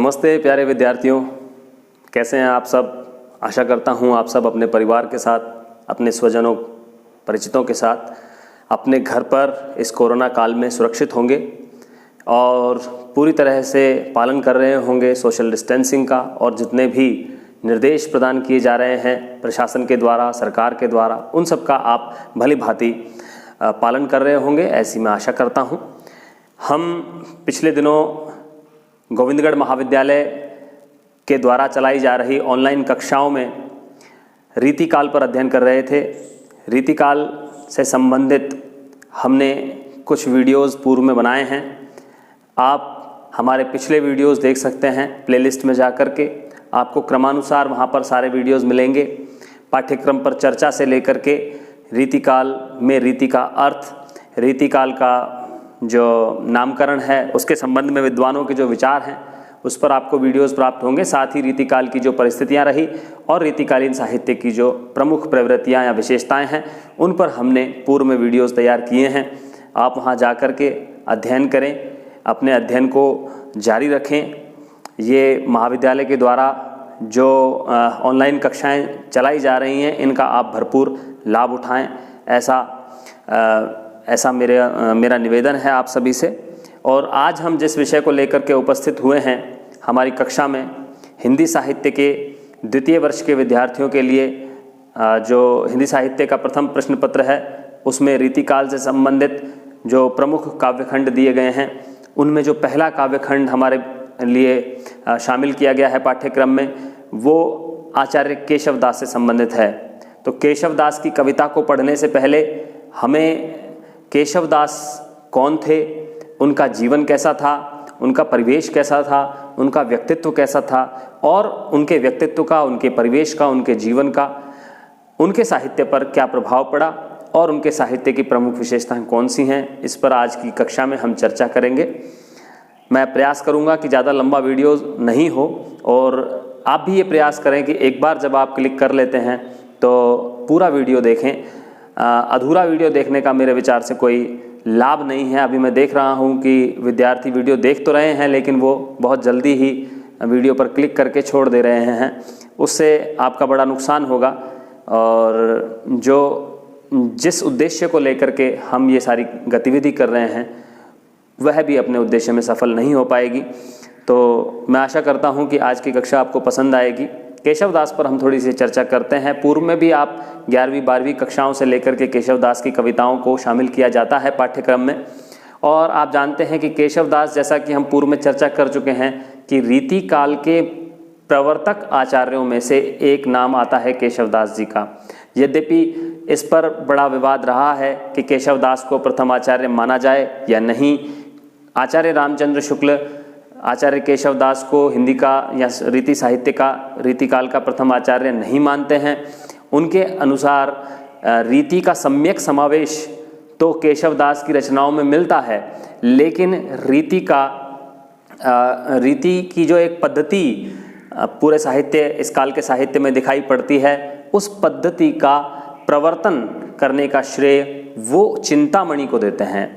नमस्ते प्यारे विद्यार्थियों, कैसे हैं आप सब। आशा करता हूं आप सब अपने परिवार के साथ, अपने स्वजनों परिचितों के साथ अपने घर पर इस कोरोना काल में सुरक्षित होंगे और पूरी तरह से पालन कर रहे होंगे सोशल डिस्टेंसिंग का, और जितने भी निर्देश प्रदान किए जा रहे हैं प्रशासन के द्वारा, सरकार के द्वारा, उन सब का आप भली भांति पालन कर रहे होंगे, ऐसी मैं आशा करता हूं। हम पिछले दिनों गोविंदगढ़ महाविद्यालय के द्वारा चलाई जा रही ऑनलाइन कक्षाओं में रीतिकाल पर अध्ययन कर रहे थे। रीतिकाल से संबंधित हमने कुछ वीडियोस पूर्व में बनाए हैं। आप हमारे पिछले वीडियोस देख सकते हैं प्लेलिस्ट में जाकर के, आपको क्रमानुसार वहाँ पर सारे वीडियोस मिलेंगे। पाठ्यक्रम पर चर्चा से लेकर के रीतिकाल में रीति का अर्थ, रीतिकाल का जो नामकरण है उसके संबंध में विद्वानों के जो विचार हैं उस पर आपको वीडियोस प्राप्त होंगे। साथ ही रीतिकाल की जो परिस्थितियां रही और रीतिकालीन साहित्य की जो प्रमुख प्रवृत्तियां या विशेषताएं हैं उन पर हमने पूर्व में वीडियोस तैयार किए हैं। आप वहां जाकर के अध्ययन करें, अपने अध्ययन को जारी रखें। ये महाविद्यालय के द्वारा जो ऑनलाइन कक्षाएँ चलाई जा रही हैं इनका आप भरपूर लाभ उठाएँ, ऐसा मेरा निवेदन है आप सभी से। और आज हम जिस विषय को लेकर के उपस्थित हुए हैं हमारी कक्षा में, हिंदी साहित्य के द्वितीय वर्ष के विद्यार्थियों के लिए जो हिंदी साहित्य का प्रथम प्रश्न पत्र है उसमें रीतिकाल से संबंधित जो प्रमुख काव्यखंड दिए गए हैं उनमें जो पहला काव्यखंड हमारे लिए शामिल किया गया है पाठ्यक्रम में, वो आचार्य केशवदास से संबंधित है। तो केशवदास की कविता को पढ़ने से पहले हमें केशवदास कौन थे, उनका जीवन कैसा था, उनका परिवेश कैसा था, उनका व्यक्तित्व कैसा था, और उनके व्यक्तित्व का, उनके परिवेश का, उनके जीवन का, उनके साहित्य पर क्या प्रभाव पड़ा और उनके साहित्य की प्रमुख विशेषताएं कौन सी हैं, इस पर आज की कक्षा में हम चर्चा करेंगे। मैं प्रयास करूंगा कि ज़्यादा लंबा वीडियो नहीं हो और आप भी ये प्रयास करें कि एक बार जब आप क्लिक कर लेते हैं तो पूरा वीडियो देखें। अधूरा वीडियो देखने का मेरे विचार से कोई लाभ नहीं है। अभी मैं देख रहा हूं कि विद्यार्थी वीडियो देख तो रहे हैं लेकिन वो बहुत जल्दी ही वीडियो पर क्लिक करके छोड़ दे रहे हैं, उससे आपका बड़ा नुकसान होगा और जिस उद्देश्य को लेकर के हम ये सारी गतिविधि कर रहे हैं वह भी अपने उद्देश्य में सफल नहीं हो पाएगी। तो मैं आशा करता हूँ कि आज की कक्षा आपको पसंद आएगी। केशवदास पर हम थोड़ी सी चर्चा करते हैं। पूर्व में भी आप 11वीं 12वीं कक्षाओं से लेकर के केशवदास की कविताओं को शामिल किया जाता है पाठ्यक्रम में, और आप जानते हैं कि केशवदास, जैसा कि हम पूर्व में चर्चा कर चुके हैं कि रीतिकाल के प्रवर्तक आचार्यों में से एक नाम आता है केशवदास जी का। यद्यपि इस पर बड़ा विवाद रहा है कि केशवदास को प्रथम आचार्य माना जाए या नहीं। आचार्य रामचंद्र शुक्ल आचार्य केशवदास को हिंदी का या रीति साहित्य का, रीतिकाल का प्रथम आचार्य नहीं मानते हैं। उनके अनुसार रीति का सम्यक समावेश तो केशवदास की रचनाओं में मिलता है, लेकिन रीति की जो एक पद्धति पूरे साहित्य, इस काल के साहित्य में दिखाई पड़ती है, उस पद्धति का प्रवर्तन करने का श्रेय वो चिंतामणि को देते हैं।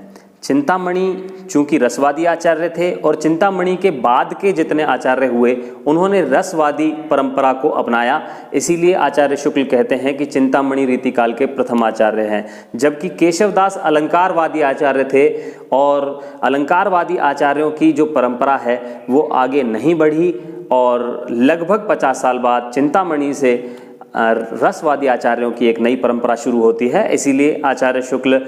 चिंतामणि चूंकि रसवादी आचार्य थे और चिंतामणि के बाद के जितने आचार्य हुए उन्होंने रसवादी परंपरा को अपनाया, इसीलिए आचार्य शुक्ल कहते हैं कि चिंतामणि रीतिकाल के प्रथम आचार्य हैं। जबकि केशवदास अलंकारवादी आचार्य थे और अलंकारवादी आचार्यों की जो परंपरा है वो आगे नहीं बढ़ी और लगभग 50 साल बाद चिंतामणि से रसवादी आचार्यों की एक नई परंपरा शुरू होती है। इसीलिए आचार्य शुक्ल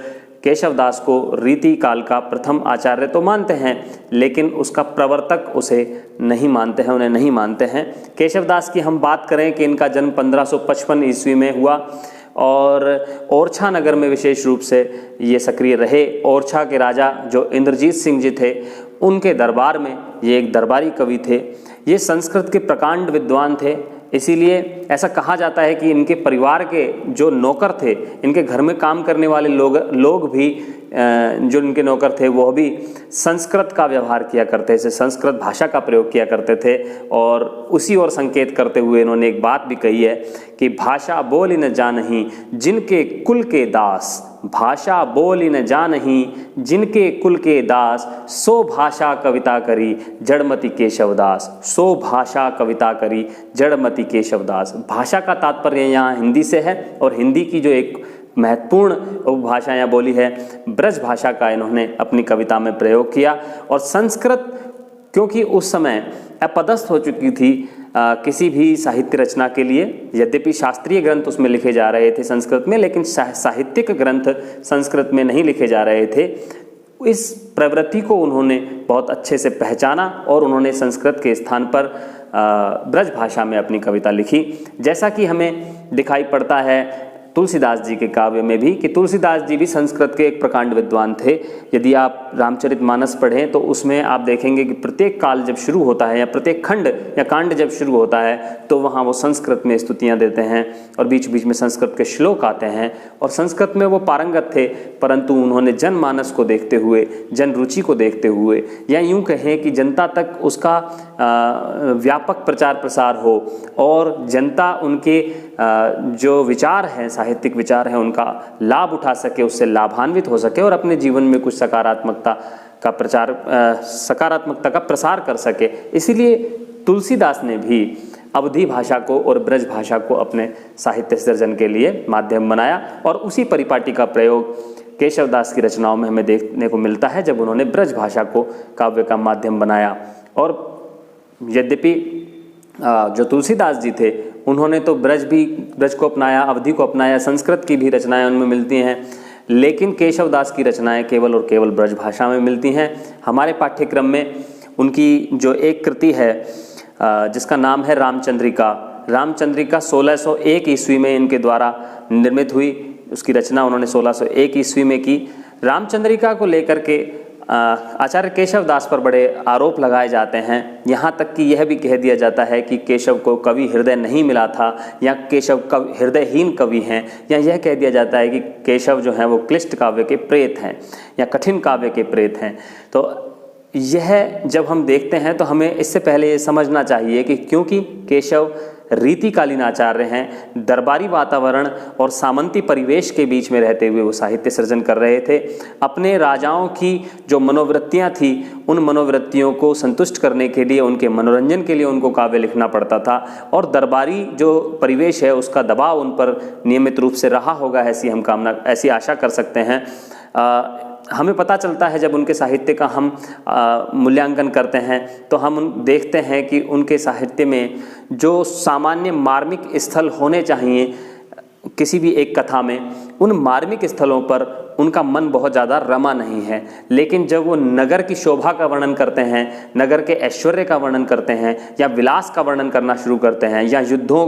केशवदास को रीतिकाल का प्रथम आचार्य तो मानते हैं लेकिन उसका प्रवर्तक उसे नहीं मानते हैं, उन्हें नहीं मानते हैं। केशवदास की हम बात करें कि इनका जन्म 1555 ईस्वी में हुआ और ओरछा नगर में विशेष रूप से ये सक्रिय रहे। ओरछा के राजा जो इंद्रजीत सिंह जी थे उनके दरबार में ये एक दरबारी कवि थे। ये संस्कृत के प्रकांड विद्वान थे, इसीलिए ऐसा कहा जाता है कि इनके परिवार के जो नौकर थे, इनके घर में काम करने वाले लोग भी जो इनके नौकर थे वो भी संस्कृत का व्यवहार किया करते थे, संस्कृत भाषा का प्रयोग किया करते थे। और उसी ओर संकेत करते हुए इन्होंने एक बात भी कही है कि भाषा बोली न जानही जिनके कुल के दास, भाषा बोली न जानही, जिनके कुल के दास, सो भाषा कविता करी जड़मति केशवदास। सो भाषा कविता करी जड़मति केशवदास। भाषा का तात्पर्य यहाँ हिंदी से है और हिंदी की जो एक महत्वपूर्ण उपभाषा या बोली है ब्रज भाषा का इन्होंने अपनी कविता में प्रयोग किया। और संस्कृत क्योंकि उस समय अपदस्थ हो चुकी थी किसी भी साहित्य रचना के लिए, यद्यपि शास्त्रीय ग्रंथ उसमें लिखे जा रहे थे संस्कृत में, लेकिन साहित्यिक ग्रंथ संस्कृत में नहीं लिखे जा रहे थे। इस प्रवृत्ति को उन्होंने बहुत अच्छे से पहचाना और उन्होंने संस्कृत के स्थान पर ब्रज भाषा में अपनी कविता लिखी। जैसा कि हमें दिखाई पड़ता है तुलसीदास जी के काव्य में भी कि तुलसीदास जी भी संस्कृत के एक प्रकांड विद्वान थे। यदि आप रामचरितमानस पढ़ें तो उसमें आप देखेंगे कि प्रत्येक काल जब शुरू होता है या प्रत्येक खंड या कांड जब शुरू होता है तो वहाँ वो संस्कृत में स्तुतियाँ देते हैं और बीच बीच में संस्कृत के श्लोक आते हैं। और संस्कृत में वो पारंगत थे, परंतु उन्होंने जनमानस को देखते हुए, जन रुचि को देखते हुए, या यूँ कहें कि जनता तक उसका व्यापक प्रचार प्रसार हो और जनता उनके जो विचार हैं, साहित्यिक विचार हैं, उनका लाभ उठा सके, उससे लाभान्वित हो सके और अपने जीवन में कुछ सकारात्मकता का प्रसार कर सके। इसीलिए तुलसीदास ने भी अवधी भाषा को और ब्रज भाषा को अपने साहित्य सृजन के लिए माध्यम बनाया और उसी परिपाटी का प्रयोग केशवदास की रचनाओं में हमें देखने को मिलता है जब उन्होंने ब्रज भाषा को काव्य का माध्यम बनाया। और यद्यपि जो तुलसीदास जी थे उन्होंने तो ब्रज को अपनाया, अवधी को अपनाया, संस्कृत की भी रचनाएं उनमें मिलती हैं, लेकिन केशवदास की रचनाएं केवल और केवल ब्रज भाषा में मिलती हैं। हमारे पाठ्यक्रम में उनकी जो एक कृति है जिसका नाम है रामचंद्रिका, 1601 ईस्वी में इनके द्वारा निर्मित हुई। उसकी रचना उन्होंने 1601 ईस्वी में की। रामचंद्रिका को लेकर के आचार्य केशवदास पर बड़े आरोप लगाए जाते हैं। यहाँ तक कि यह भी कह दिया जाता है कि केशव को कवि हृदय नहीं मिला था या केशव हृदयहीन कवि हैं, या यह कह दिया जाता है कि केशव जो हैं वो क्लिष्ट काव्य के प्रेत हैं या कठिन काव्य के प्रेत हैं। तो यह जब हम देखते हैं तो हमें इससे पहले ये समझना चाहिए कि क्योंकि केशव रीतिकालीन आचार्य हैं, दरबारी वातावरण और सामंती परिवेश के बीच में रहते हुए वो साहित्य सृजन कर रहे थे। अपने राजाओं की जो मनोवृत्तियां थी उन मनोवृत्तियों को संतुष्ट करने के लिए, उनके मनोरंजन के लिए उनको काव्य लिखना पड़ता था और दरबारी जो परिवेश है उसका दबाव उन पर नियमित रूप से रहा होगा, ऐसी आशा कर सकते हैं। हमें पता चलता है जब उनके साहित्य का हम मूल्यांकन करते हैं तो हम देखते हैं कि उनके साहित्य में जो सामान्य मार्मिक स्थल होने चाहिए किसी भी एक कथा में, उन मार्मिक स्थलों पर उनका मन बहुत ज़्यादा रमा नहीं है। लेकिन जब वो नगर की शोभा का वर्णन करते हैं, नगर के ऐश्वर्य का वर्णन करते हैं या विलास का वर्णन करना शुरू करते हैं या युद्धों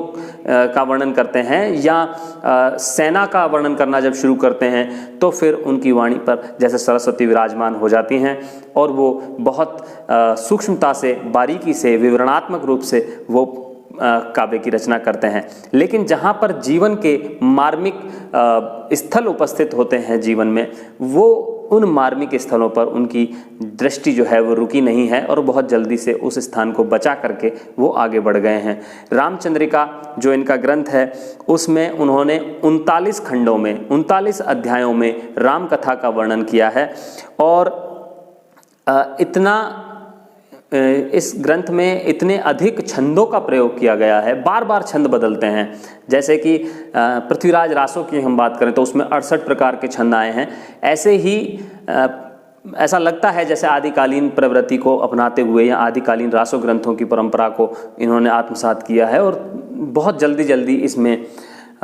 का वर्णन करते हैं या सेना का वर्णन करना जब शुरू करते हैं तो फिर उनकी वाणी पर जैसे सरस्वती विराजमान हो जाती हैं और वो बहुत सूक्ष्मता से, बारीकी से, विवरणात्मक रूप से वो काव्य की रचना करते हैं। लेकिन जहाँ पर जीवन के मार्मिक स्थल उपस्थित होते हैं जीवन में, वो उन मार्मिक स्थलों पर उनकी दृष्टि जो है वो रुकी नहीं है और बहुत जल्दी से उस स्थान को बचा करके वो आगे बढ़ गए हैं। रामचंद्रिका जो इनका ग्रंथ है उसमें उन्होंने 39 खंडों में, 39 अध्यायों में राम कथा का वर्णन किया है। और इस ग्रंथ में इतने अधिक छंदों का प्रयोग किया गया है, बार बार छंद बदलते हैं। जैसे कि पृथ्वीराज रासों की हम बात करें तो उसमें 68 प्रकार के छंद आए हैं। ऐसे ही ऐसा लगता है जैसे आदिकालीन प्रवृत्ति को अपनाते हुए या आदिकालीन रासो ग्रंथों की परंपरा को इन्होंने आत्मसात किया है और बहुत जल्दी जल्दी इसमें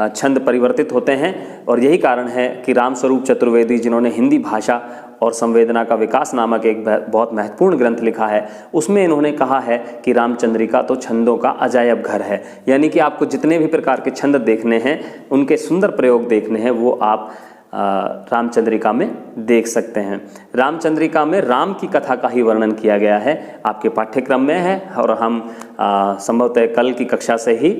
छंद परिवर्तित होते हैं। और यही कारण है कि रामस्वरूप चतुर्वेदी जिन्होंने हिंदी भाषा और संवेदना का विकास नामक एक बहुत महत्वपूर्ण ग्रंथ लिखा है, उसमें इन्होंने कहा है कि रामचंद्रिका तो छंदों का अजायब घर है। यानी कि आपको जितने भी प्रकार के छंद देखने हैं, उनके सुंदर प्रयोग देखने हैं, वो आप रामचंद्रिका में देख सकते हैं। रामचंद्रिका में राम की कथा का ही वर्णन किया गया है, आपके पाठ्यक्रम में है और हम संभवतः कल की कक्षा से ही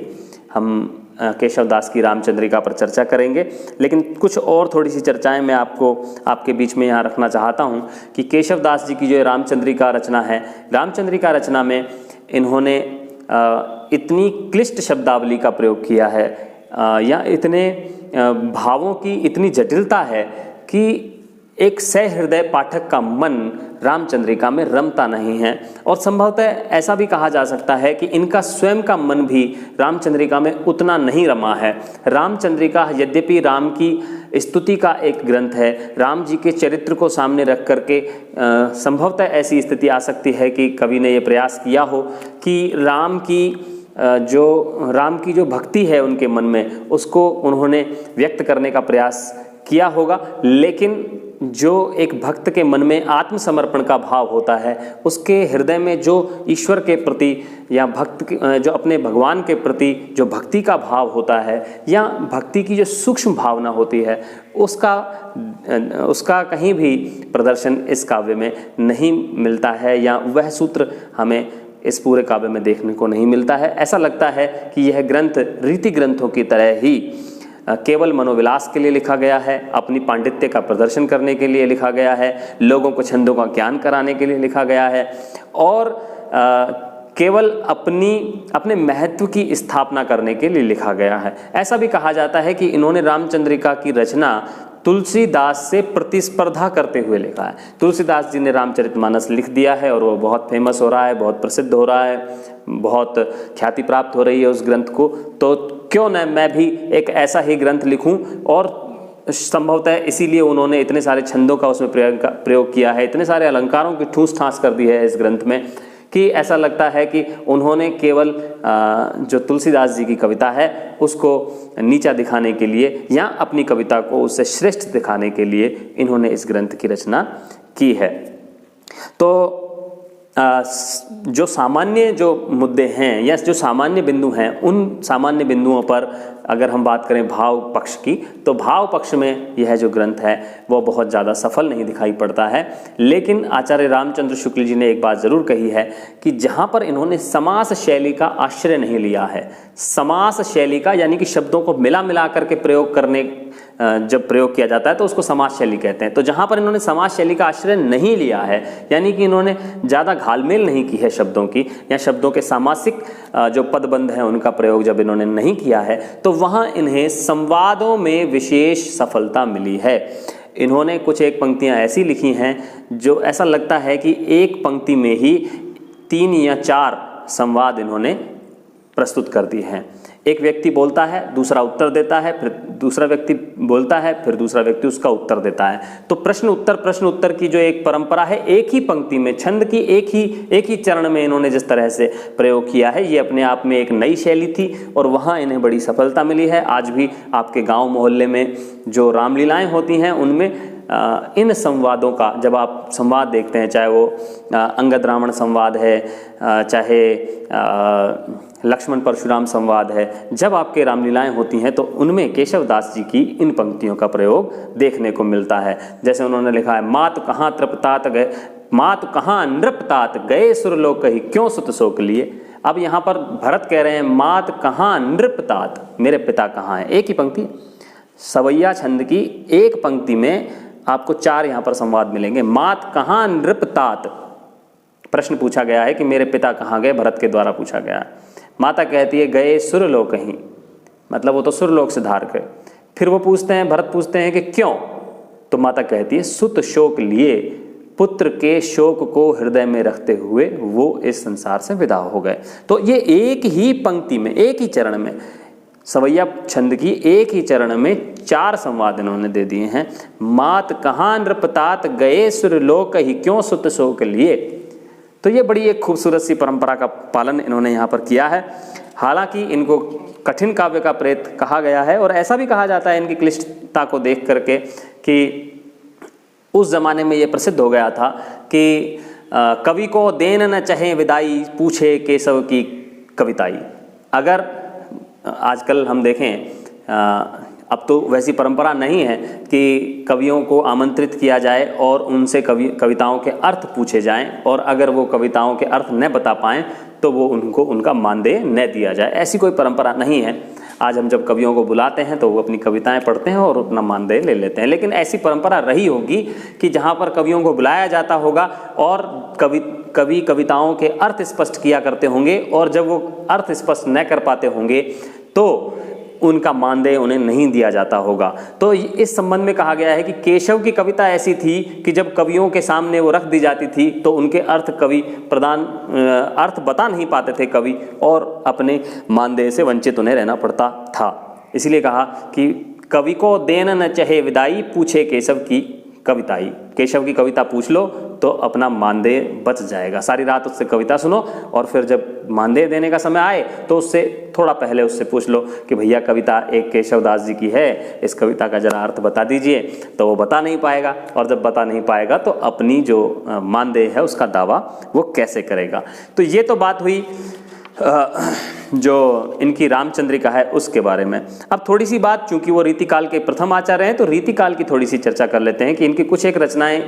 हम केशवदास की रामचंद्रिका पर चर्चा करेंगे। लेकिन कुछ और थोड़ी सी चर्चाएं मैं आपके बीच में यहाँ रखना चाहता हूँ कि केशवदास जी की जो रामचंद्रिका रचना है, रामचंद्रिका रचना में इन्होंने इतनी क्लिष्ट शब्दावली का प्रयोग किया है या इतने भावों की इतनी जटिलता है कि एक सहृदय पाठक का मन रामचंद्रिका में रमता नहीं है, और संभवतः ऐसा भी कहा जा सकता है कि इनका स्वयं का मन भी रामचंद्रिका में उतना नहीं रमा है। रामचंद्रिका यद्यपि राम की स्तुति का एक ग्रंथ है, राम जी के चरित्र को सामने रख करके संभवतः ऐसी स्थिति आ सकती है कि कवि ने ये प्रयास किया हो कि राम की जो भक्ति है उनके मन में, उसको उन्होंने व्यक्त करने का प्रयास किया होगा, लेकिन जो एक भक्त के मन में आत्मसमर्पण का भाव होता है, उसके हृदय में जो ईश्वर के प्रति या जो अपने भगवान के प्रति जो भक्ति का भाव होता है, या भक्ति की जो सूक्ष्म भावना होती है, उसका कहीं भी प्रदर्शन इस काव्य में नहीं मिलता है, या वह सूत्र हमें इस पूरे काव्य में देखने को नहीं मिलता है। ऐसा लगता है कि यह ग्रंथ रीति ग्रंथों की तरह ही केवल मनोविलास के लिए लिखा गया है, अपनी पांडित्य का प्रदर्शन करने के लिए लिखा गया है, लोगों को छंदों का ज्ञान कराने के लिए लिखा गया है, और केवल अपने महत्व की स्थापना करने के लिए लिखा गया है। ऐसा भी कहा जाता है कि इन्होंने रामचंद्रिका की रचना तुलसीदास से प्रतिस्पर्धा करते हुए लिखा है। तुलसीदास जी ने रामचरितमानस लिख दिया है और वो बहुत फेमस हो रहा है, बहुत प्रसिद्ध हो रहा है, बहुत ख्याति प्राप्त हो रही है उस ग्रंथ को, तो क्यों न मैं भी एक ऐसा ही ग्रंथ लिखूं। और संभवतः इसीलिए उन्होंने इतने सारे छंदों का उसमें प्रयोग किया है, इतने सारे अलंकारों की ठूस ठास कर दी है इस ग्रंथ में, कि ऐसा लगता है कि उन्होंने केवल जो तुलसीदास जी की कविता है उसको नीचा दिखाने के लिए या अपनी कविता को उससे श्रेष्ठ दिखाने के लिए इन्होंने इस ग्रंथ की रचना की है। तो जो सामान्य जो मुद्दे हैं या जो सामान्य बिंदु हैं, उन सामान्य बिंदुओं पर अगर हम बात करें भाव पक्ष की, तो भाव पक्ष में यह जो ग्रंथ है वो बहुत ज़्यादा सफल नहीं दिखाई पड़ता है। लेकिन आचार्य रामचंद्र शुक्ल जी ने एक बात ज़रूर कही है कि जहाँ पर इन्होंने समास शैली का आश्रय नहीं लिया है, समास शैली का यानी कि शब्दों को मिला मिला करके प्रयोग करने, जब प्रयोग किया जाता है तो उसको समास शैली कहते हैं। तो जहाँ पर इन्होंने समास शैली का आश्रय नहीं लिया है, यानी कि इन्होंने ज़्यादा घालमेल नहीं की है शब्दों की, या शब्दों के सामासिक जो पदबंध हैं उनका प्रयोग जब इन्होंने नहीं किया है, तो वहाँ इन्हें संवादों में विशेष सफलता मिली है। इन्होंने कुछ एक पंक्तियाँ ऐसी लिखी हैं जो ऐसा लगता है कि एक पंक्ति में ही 3 या 4 संवाद इन्होंने प्रस्तुत कर दिए हैं। एक व्यक्ति बोलता है, दूसरा उत्तर देता है, फिर दूसरा व्यक्ति बोलता है, फिर दूसरा व्यक्ति उसका उत्तर देता है। तो प्रश्न उत्तर की जो एक परंपरा है, एक ही पंक्ति में छंद की एक ही चरण में इन्होंने जिस तरह से प्रयोग किया है, ये अपने आप में एक नई शैली थी और वहाँ इन्हें बड़ी सफलता मिली है। आज भी आपके गाँव मोहल्ले में जो रामलीलाएँ होती हैं उनमें इन संवादों का, जब आप संवाद देखते हैं, चाहे वो अंगद रावण संवाद है, चाहे लक्ष्मण परशुराम संवाद है, जब आपके रामलीलाएं होती हैं तो उनमें केशवदास जी की इन पंक्तियों का प्रयोग देखने को मिलता है। जैसे उन्होंने लिखा है, मात कहाँ तृपतात गए, मात कहाँ नृपतात गए सुरलोक ही क्यों सुत शोक लिए। अब यहाँ पर भरत कह रहे हैं मात कहाँ नृपतात, मेरे पिता कहाँ है। एक ही पंक्ति, सवैया छंद की एक पंक्ति में आपको 4 यहाँ पर संवाद मिलेंगे। मात कहाँ नृपतात, प्रश्न पूछा गया है कि मेरे पिता कहाँ गए, भरत के द्वारा पूछा गया है। माता कहती है गए सुरलोक ही, मतलब वो तो सुरलोक से धार गए। फिर वो पूछते हैं, भरत पूछते हैं कि क्यों, तो माता कहती है सुत शोक लिए, पुत्र के शोक को हृदय में रखते हुए वो इस संसार से विदा हो गए। तो ये एक ही पंक्ति में, एक ही चरण में, सवैया छंद की एक ही चरण में 4 संवाद इन्होंने दे दिए हैं। मात कहाँ नृपतात गए सुरलोक ही क्यों सुत शोक लिए। तो ये बड़ी एक खूबसूरत सी परंपरा का पालन इन्होंने यहाँ पर किया है। हालांकि इनको कठिन काव्य का प्रेत कहा गया है, और ऐसा भी कहा जाता है इनकी क्लिष्टता को देख करके कि उस ज़माने में ये प्रसिद्ध हो गया था कि कवि को देन न चाहे विदाई, पूछे केशव की कविताई। अगर आजकल हम देखें, अब तो वैसी परंपरा नहीं है कि कवियों को आमंत्रित किया जाए और उनसे कविताओं के अर्थ पूछे जाएं, और अगर वो कविताओं के अर्थ न बता पाएं तो वो उनको उनका मानदेय न दिया जाए। ऐसी कोई परंपरा नहीं है। आज हम जब कवियों को बुलाते हैं तो वो अपनी कविताएं पढ़ते हैं और अपना मानदेय ले लेते हैं। लेकिन ऐसी परंपरा रही होगी कि जहाँ पर कवियों को बुलाया जाता होगा और कवि कविताओं के अर्थ स्पष्ट किया करते होंगे, और जब वो अर्थ स्पष्ट न कर पाते होंगे तो उनका मानदेय उन्हें नहीं दिया जाता होगा। तो इस संबंध में कहा गया है कि केशव की कविता ऐसी थी कि जब कवियों के सामने वो रख दी जाती थी तो उनके अर्थ बता नहीं पाते थे कवि, और अपने मानदेय से वंचित उन्हें रहना पड़ता था। इसीलिए कहा कि कवि को देन न चाहे विदाई, पूछे केशव की कविताई। केशव की कविता पूछ लो तो अपना मानदेय बच जाएगा। सारी रात उससे कविता सुनो और फिर जब मानदेय देने का समय आए तो उससे थोड़ा पहले उससे पूछ लो कि भैया कविता एक केशव दास जी की है, इस कविता का जरा अर्थ बता दीजिए। तो वो बता नहीं पाएगा, और जब बता नहीं पाएगा तो अपनी जो मानदेय है उसका दावा वो कैसे करेगा। तो ये तो बात हुई जो इनकी रामचंद्रिका है उसके बारे में। अब थोड़ी सी बात, चूंकि वो रीतिकाल के प्रथम आचार्य हैं तो रीतिकाल की थोड़ी सी चर्चा कर लेते हैं कि इनकी कुछ एक रचनाएं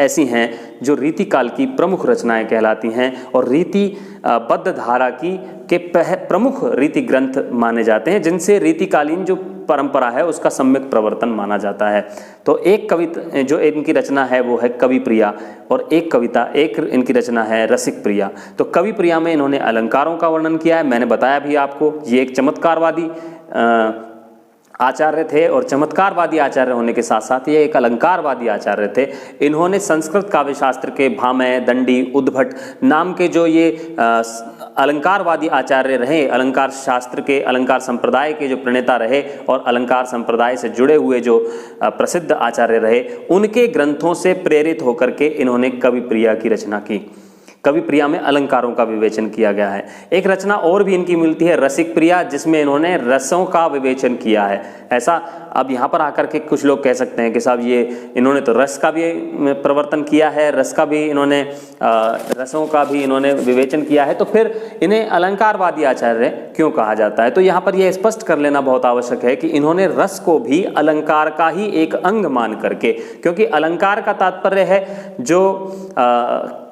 ऐसी हैं जो रीतिकाल की प्रमुख रचनाएं कहलाती हैं और रीति बद्ध धारा की के प्रमुख रीति ग्रंथ माने जाते हैं, जिनसे रीतिकालीन जो परंपरा है उसका सम्यक प्रवर्तन माना जाता है। तो एक कविता जो इनकी रचना है वो है कवि प्रिया, और एक इनकी रचना है रसिक प्रिया। तो कवि प्रिया में इन्होंने अलंकारों का वर्णन किया है। मैंने बताया भी आपको, ये एक चमत्कारवादी आचार्य थे, और चमत्कारवादी आचार्य होने के साथ साथ ये एक अलंकारवादी आचार्य थे। इन्होंने संस्कृत काव्य शास्त्र के भामह, दंडी, उद्भट नाम के जो ये अलंकारवादी आचार्य रहे, अलंकार शास्त्र के, अलंकार संप्रदाय के जो प्रणेता रहे और अलंकार संप्रदाय से जुड़े हुए जो प्रसिद्ध आचार्य रहे, उनके ग्रंथों से प्रेरित होकर के इन्होंने कवि प्रिया की रचना की। कवि प्रिया में अलंकारों का विवेचन किया गया है। एक रचना और भी इनकी मिलती है रसिक प्रिया, जिसमें इन्होंने रसों का विवेचन किया है। ऐसा अब यहाँ पर आकर के कुछ लोग कह सकते हैं कि साहब ये इन्होंने तो रस का भी प्रवर्तन किया है, रस का भी इन्होंने रसों का भी इन्होंने विवेचन किया है, तो फिर इन्हें अलंकारवादी आचार्य क्यों कहा जाता है। तो यहाँ पर यह स्पष्ट कर लेना बहुत आवश्यक है कि इन्होंने रस को भी अलंकार का ही एक अंग मान करके, क्योंकि अलंकार का तात्पर्य है जो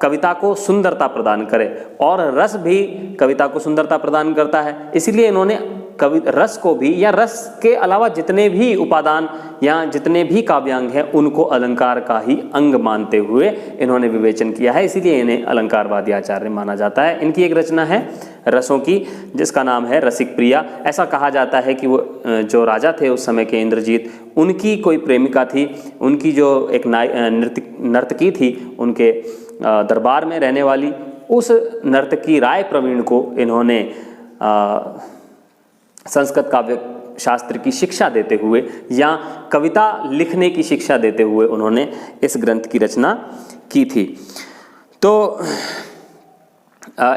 कविता को सुंदरता प्रदान करे, और रस भी कविता को सुंदरता प्रदान करता है। इसीलिए इन्होंने कवि रस को भी, या रस के अलावा जितने भी उपादान या जितने भी काव्यांग हैं उनको अलंकार का ही अंग मानते हुए इन्होंने विवेचन किया है। इसीलिए इन्हें अलंकारवादी आचार्य माना जाता है। इनकी एक रचना है रसों की जिसका नाम है रसिक प्रिया। ऐसा कहा जाता है कि वो जो राजा थे उस समय के इंद्रजीत, उनकी कोई प्रेमिका थी, उनकी जो एक नर्तकी थी उनके दरबार में रहने वाली, उस नर्तकी राय प्रवीण को इन्होंने संस्कृत काव्य शास्त्र की शिक्षा देते हुए या कविता लिखने की शिक्षा देते हुए उन्होंने इस ग्रंथ की रचना की थी। तो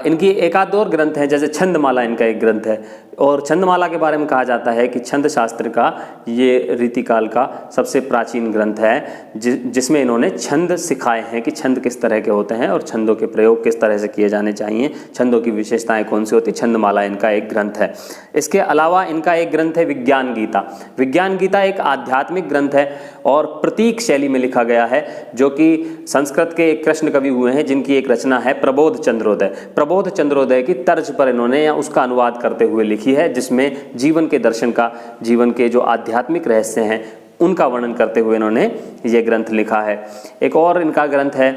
इनकी एक आध और ग्रंथ हैं, जैसे छंदमाला इनका एक ग्रंथ है, और छंदमाला के बारे में कहा जाता है कि छंद शास्त्र का ये रीतिकाल का सबसे प्राचीन ग्रंथ है, जिसमें इन्होंने छंद सिखाए हैं कि छंद किस तरह के होते हैं और छंदों के प्रयोग किस तरह से किए जाने चाहिए, छंदों की विशेषताएं कौन सी होती। छंदमाला इनका एक ग्रंथ है। इसके अलावा इनका एक ग्रंथ है विज्ञान गीता। विज्ञान गीता एक आध्यात्मिक ग्रंथ है और प्रतीक शैली में लिखा गया है, जो कि संस्कृत के एक कृष्ण कवि हुए हैं जिनकी एक रचना है प्रबोध चंद्रोदय। प्रबोध चंद्रोदय की तर्ज पर इन्होंने या उसका अनुवाद करते हुए लिखी है, जिसमें जीवन के दर्शन का, जीवन के जो आध्यात्मिक रहस्य हैं उनका वर्णन करते हुए इन्होंने ये ग्रंथ लिखा है। एक और इनका ग्रंथ है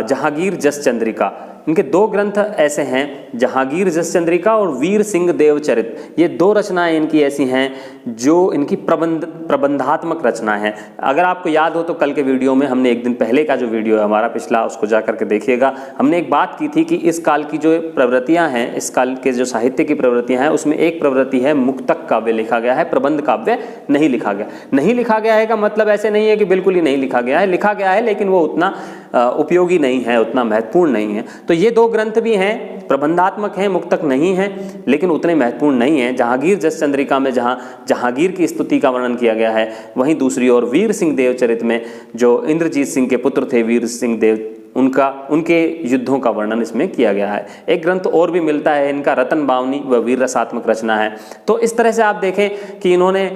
जहांगीर जस चंद्रिका। इनके दो ग्रंथ ऐसे हैं, जहांगीर जस चंद्रिका और वीर सिंह देवचरित। ये दो रचनाएं इनकी ऐसी हैं जो इनकी प्रबंधात्मक रचना है। अगर आपको याद हो तो कल के वीडियो में हमने, एक दिन पहले का जो वीडियो है हमारा पिछला, उसको जा करके देखिएगा। हमने एक बात की थी कि इस काल की जो प्रवृत्तियां हैं, इस काल के जो साहित्य की प्रवृत्तियां हैं, उसमें एक प्रवृत्ति है मुक्तक काव्य लिखा गया है, प्रबंध काव्य नहीं लिखा गया। नहीं लिखा गया है का मतलब ऐसे नहीं है कि बिल्कुल ही नहीं लिखा गया है, लिखा गया है लेकिन वो उतना उपयोगी नहीं है, उतना महत्वपूर्ण नहीं है। तो ये दो ग्रंथ भी हैं, प्रबंधात्मक हैं, मुक्तक नहीं हैं, लेकिन उतने महत्वपूर्ण नहीं हैं। जहांगीर जस चंद्रिका में जहाँ जहांगीर की स्तुति का वर्णन किया गया है, वहीं दूसरी ओर वीर सिंह देवचरित में जो इंद्रजीत सिंह के पुत्र थे वीर सिंह देव, उनके युद्धों का वर्णन इसमें किया गया है। एक ग्रंथ और भी मिलता है इनका रतन बावनी, वह वीर रसात्मक रचना है। तो इस तरह से आप देखें कि इन्होंने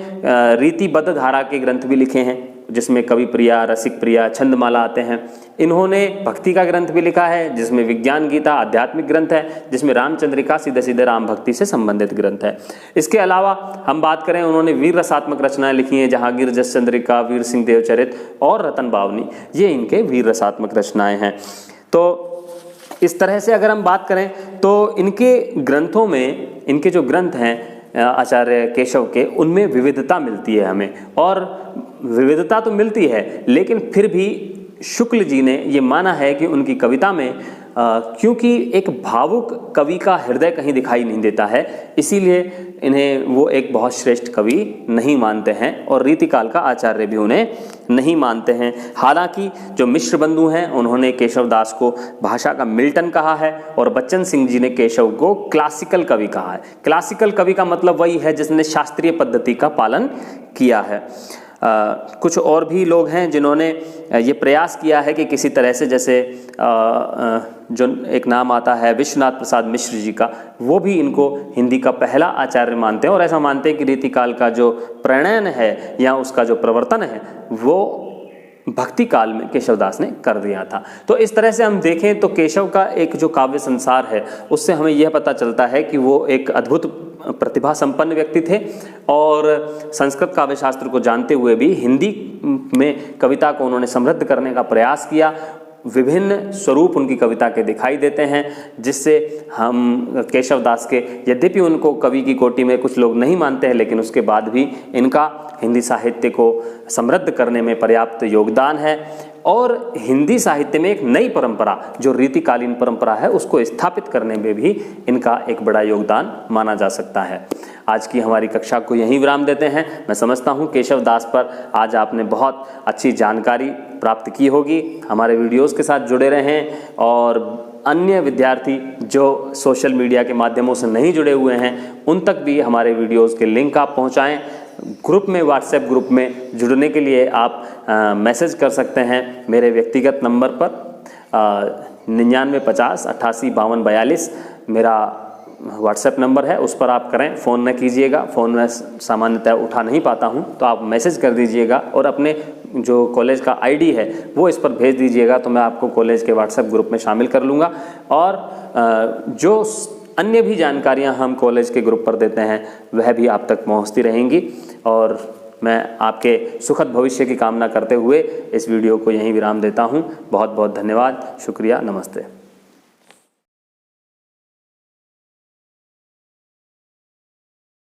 रीतिबद्ध धारा के ग्रंथ भी लिखे हैं, जिसमें कवि प्रिया, रसिक प्रिया, छंदमाला आते हैं। इन्होंने भक्ति का ग्रंथ भी लिखा है, जिसमें विज्ञान गीता आध्यात्मिक ग्रंथ है, जिसमें रामचंद्रिका सीधे सीधे राम भक्ति से संबंधित ग्रंथ है। इसके अलावा हम बात करें, उन्होंने वीर रसात्मक रचनाएं लिखी हैं, जहांगीर जस चंद्रिका, वीर सिंह देवचरित और रतन बावनी, ये इनके वीर रसात्मक रचनाएं हैं। तो इस तरह से अगर हम बात करें तो इनके ग्रंथों में, इनके जो ग्रंथ हैं आचार्य केशव के, उनमें विविधता मिलती है हमें। और विविधता तो मिलती है, लेकिन फिर भी शुक्ल जी ने ये माना है कि उनकी कविता में क्योंकि एक भावुक कवि का हृदय कहीं दिखाई नहीं देता है, इसीलिए इन्हें वो एक बहुत श्रेष्ठ कवि नहीं मानते हैं और रीतिकाल का आचार्य भी उन्हें नहीं मानते हैं। हालांकि जो मिश्र बंधु हैं उन्होंने केशव दास को भाषा का मिल्टन कहा है और बच्चन सिंह जी ने केशव को क्लासिकल कवि कहा है। क्लासिकल कवि का मतलब वही है जिसने शास्त्रीय पद्धति का पालन किया है। कुछ और भी लोग हैं जिन्होंने ये प्रयास किया है कि किसी तरह से, जैसे जो एक नाम आता है विश्वनाथ प्रसाद मिश्र जी का, वो भी इनको हिंदी का पहला आचार्य मानते हैं और ऐसा मानते हैं कि रीतिकाल का जो प्रणयन है या उसका जो प्रवर्तन है वो भक्ति काल में केशवदास ने कर दिया था। तो इस तरह से हम देखें तो केशव का एक जो काव्य संसार है उससे हमें यह पता चलता है कि वो एक अद्भुत प्रतिभा संपन्न व्यक्ति थे और संस्कृत काव्य शास्त्र को जानते हुए भी हिंदी में कविता को उन्होंने समृद्ध करने का प्रयास किया। विभिन्न स्वरूप उनकी कविता के दिखाई देते हैं, जिससे हम केशवदास के, यद्यपि उनको कवि की कोटि में कुछ लोग नहीं मानते हैं, लेकिन उसके बाद भी इनका हिंदी साहित्य को समृद्ध करने में पर्याप्त योगदान है और हिंदी साहित्य में एक नई परंपरा, जो रीतिकालीन परंपरा है, उसको स्थापित करने में भी इनका एक बड़ा योगदान माना जा सकता है। आज की हमारी कक्षा को यहीं विराम देते हैं। मैं समझता हूँ केशवदास पर आज आपने बहुत अच्छी जानकारी प्राप्त की होगी। हमारे वीडियोस के साथ जुड़े रहें और अन्य विद्यार्थी जो सोशल मीडिया के माध्यमों से नहीं जुड़े हुए हैं उन तक भी हमारे वीडियोस के लिंक आप पहुँचाएँ। ग्रुप में, व्हाट्सएप ग्रुप में जुड़ने के लिए आप मैसेज कर सकते हैं मेरे व्यक्तिगत नंबर पर 99 50 88 52 42 मेरा व्हाट्सएप नंबर है, उस पर आप करें। फ़ोन न कीजिएगा, फ़ोन में सामान्यतः उठा नहीं पाता हूं, तो आप मैसेज कर दीजिएगा और अपने जो कॉलेज का आईडी है वो इस पर भेज दीजिएगा, तो मैं आपको कॉलेज के व्हाट्सएप ग्रुप में शामिल कर लूँगा। और जो अन्य भी जानकारियां हम कॉलेज के ग्रुप पर देते हैं वह भी आप तक पहुंचती रहेंगी। और मैं आपके सुखद भविष्य की कामना करते हुए इस वीडियो को यहीं विराम देता हूं। बहुत बहुत धन्यवाद, शुक्रिया, नमस्ते।